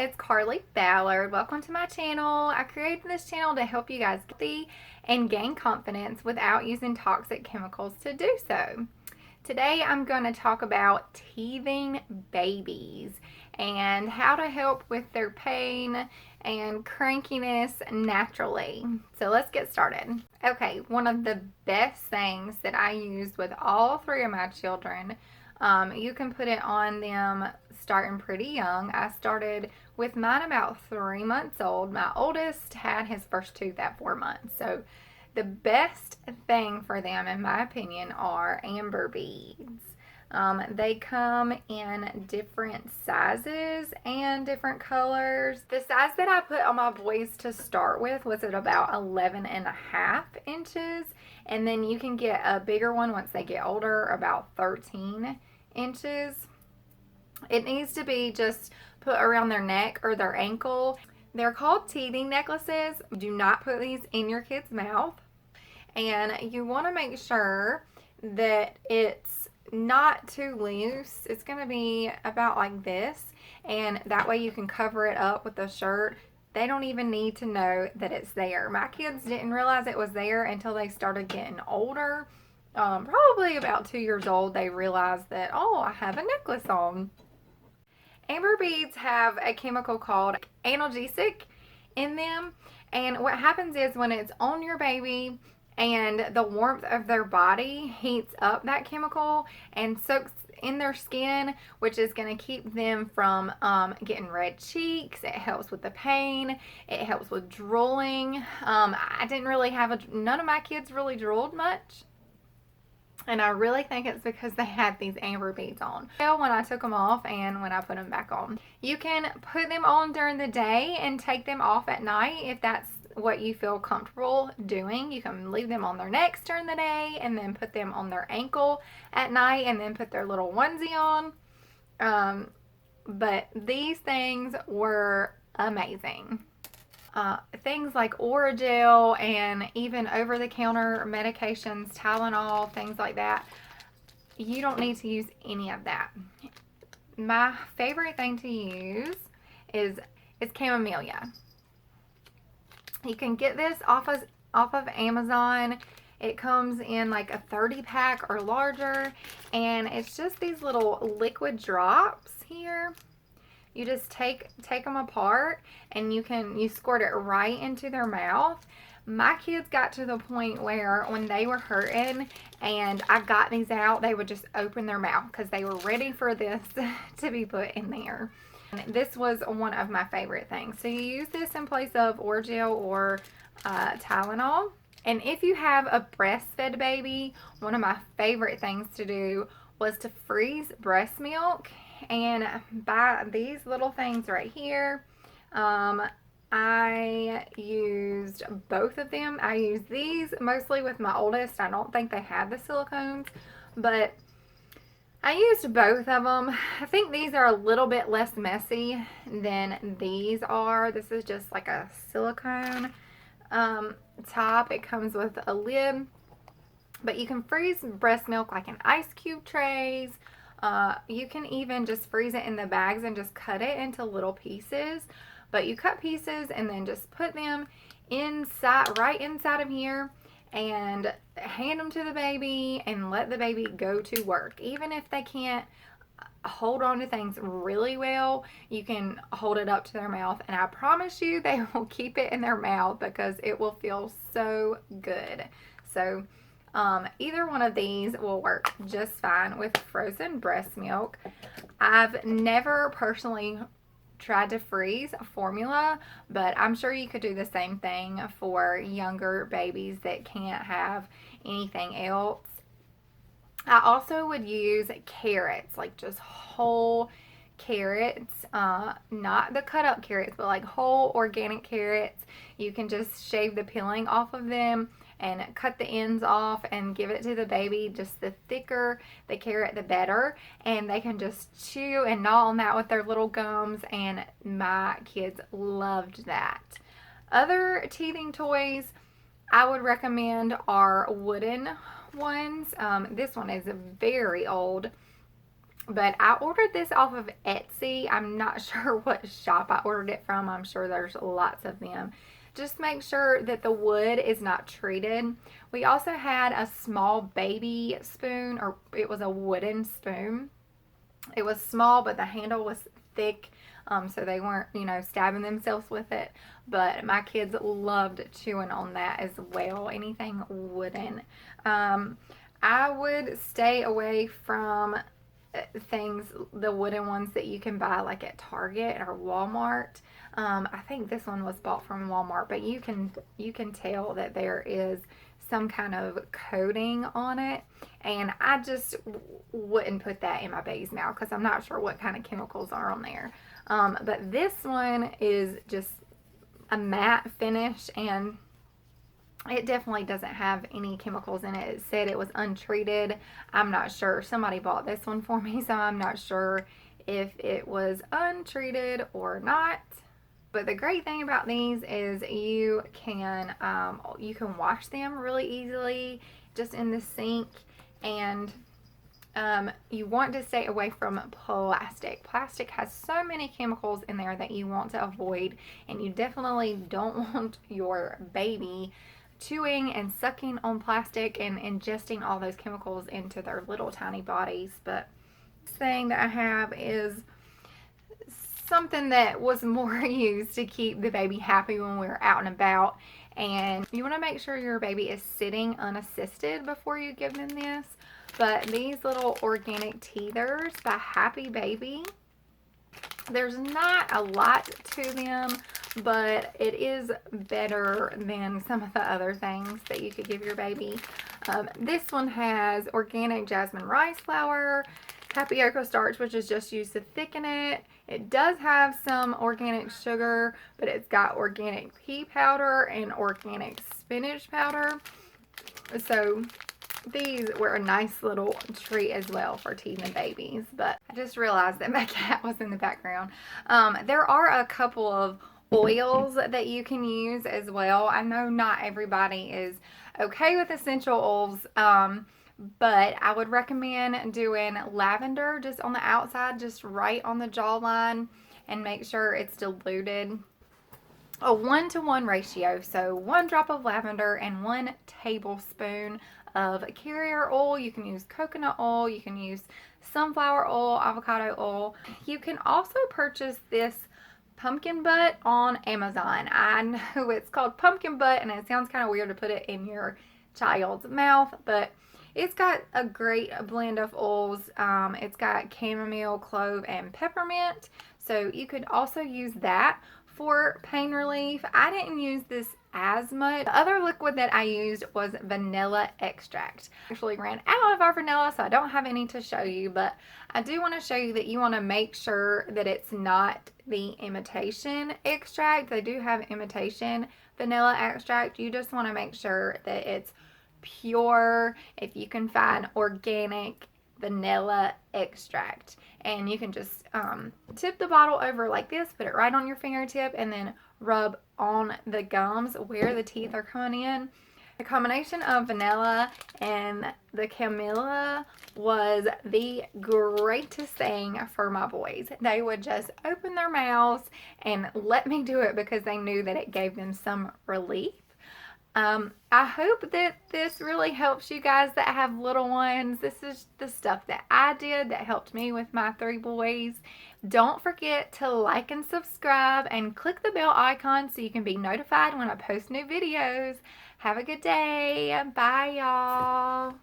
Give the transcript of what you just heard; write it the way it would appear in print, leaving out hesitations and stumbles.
it's Carly Ballard. Welcome to my channel. I created this channel to help you guys get healthy and gain confidence without using toxic chemicals to do so. Today I'm going to talk about teething babies and how to help with their pain and crankiness naturally. So let's get started. Okay, one of the best things that I used with all three of my children, you can put it on them starting pretty young. I started with mine about 3 months old. My oldest had his first tooth at 4 months. So the best thing for them, in my opinion, are amber beads. They come in different sizes and different colors. The size that I put on my boys to start with was at about 11.5 inches. And then you can get a bigger one once they get older, about 13 inches. It needs to be just put around their neck or their ankle. They're called teething necklaces. Do not put these in your kid's mouth. And you want to make sure that it's not too loose. It's going to be about like this, and that way you can cover it up with the shirt. They don't even need to know that it's there. My kids didn't realize it was there until they started getting older. Probably about 2 years old, they realized that, oh, I have a necklace on. Amber beads have a chemical called analgesic in them, and what happens is when it's on your baby and the warmth of their body heats up that chemical and soaks in their skin, which is going to keep them from getting red cheeks. It helps with the pain. It helps with drooling. I didn't really none of my kids really drooled much. And I really think it's because they had these amber beads on. When I took them off and when I put them back on. You can put them on during the day and take them off at night if that's what you feel comfortable doing. You can leave them on their necks during the day and then put them on their ankle at night and then put their little onesie on. But these things were amazing. Things like Oragel and even over-the-counter medications, Tylenol, things like that, you don't need to use any of that. My favorite thing to use is Camillia. You can get this off of Amazon. It comes in like a 30-pack or larger, and it's just these little liquid drops here. You just take them apart and you squirt it right into their mouth. My kids got to the point where when they were hurting and I got these out, they would just open their mouth because they were ready for this to be put in there. And this was one of my favorite things. So you use this in place of Oragel or Tylenol. And if you have a breastfed baby, one of my favorite things to do was to freeze breast milk and buy these little things right here. I used both of them. I used these mostly with my oldest. I don't think they had the silicones, but I used both of them. I think these are a little bit less messy than these are. This is just like a silicone top. It comes with a lid, but you can freeze breast milk like in ice cube trays. You can even just freeze it in the bags and just cut it into little pieces. But you cut pieces and then just put them right inside of here and hand them to the baby and let the baby go to work. Even if they can't hold on to things really well, you can hold it up to their mouth, and I promise you they will keep it in their mouth because it will feel so good. So either one of these will work just fine with frozen breast milk. I've never personally tried to freeze formula, but I'm sure you could do the same thing for younger babies that can't have anything else. I also would use carrots, like just whole carrots, not the cut up carrots, but like whole organic carrots. You can just shave the peeling off of them and cut the ends off and give it to the baby. Just the thicker the carrot, the better. And they can just chew and gnaw on that with their little gums, and my kids loved that. Other teething toys I would recommend are wooden ones. This one is very old. But I ordered this off of Etsy. I'm not sure what shop I ordered it from. I'm sure there's lots of them. Just make sure that the wood is not treated. We also had a small baby spoon, or it was a wooden spoon. It was small, but the handle was thick, so they weren't, stabbing themselves with it. But my kids loved chewing on that as well. Anything wooden. I would stay away from things, the wooden ones that you can buy like at Target or Walmart. I think this one was bought from Walmart, but you can tell that there is some kind of coating on it, and I just wouldn't put that in my baby's mouth because I'm not sure what kind of chemicals are on there. But this one is just a matte finish, and it definitely doesn't have any chemicals in it. It said it was untreated. I'm not sure. Somebody bought this one for me, so I'm not sure if it was untreated or not. But the great thing about these is you can wash them really easily just in the sink, and you want to stay away from plastic. Plastic has so many chemicals in there that you want to avoid, and you definitely don't want your baby chewing and sucking on plastic and ingesting all those chemicals into their little tiny bodies. But this thing that I have is something that was more used to keep the baby happy when we were out and about. And you want to make sure your baby is sitting unassisted before you give them this. But these little organic teethers by Happy Baby, there's not a lot to them, but it is better than some of the other things that you could give your baby. This one has organic jasmine rice flour, tapioca starch, which is just used to thicken it. It does have some organic sugar, but it's got organic pea powder and organic spinach powder. So these were a nice little treat as well for teething babies. But I just realized that my cat was in the background. There are a couple of oils that you can use as well. I know not everybody is okay with essential oils, but I would recommend doing lavender just on the outside, just right on the jawline, and make sure it's diluted. A 1-to-1 ratio, so 1 drop of lavender and 1 tablespoon of carrier oil. You can use coconut oil, you can use sunflower oil, avocado oil. You can also purchase this pumpkin butt on Amazon. I know it's called pumpkin butt and it sounds kind of weird to put it in your child's mouth, but it's got a great blend of oils. It's got chamomile, clove, and peppermint, so you could also use that for pain relief. I didn't use this as much. The other liquid that I used was vanilla extract. I actually ran out of our vanilla, so I don't have any to show you, but I do want to show you that you want to make sure that it's not the imitation extract. They do have imitation vanilla extract. You just want to make sure that it's pure. If you can find organic vanilla extract, and you can just tip the bottle over like this, put it right on your fingertip, and then rub on the gums where the teeth are coming in. The combination of vanilla and the Camillia was the greatest thing for my boys. They would just open their mouths and let me do it because they knew that it gave them some relief. I hope that this really helps you guys that have little ones. This is the stuff that I did that helped me with my 3 boys. Don't forget to like and subscribe and click the bell icon so you can be notified when I post new videos. Have a good day. Bye, y'all.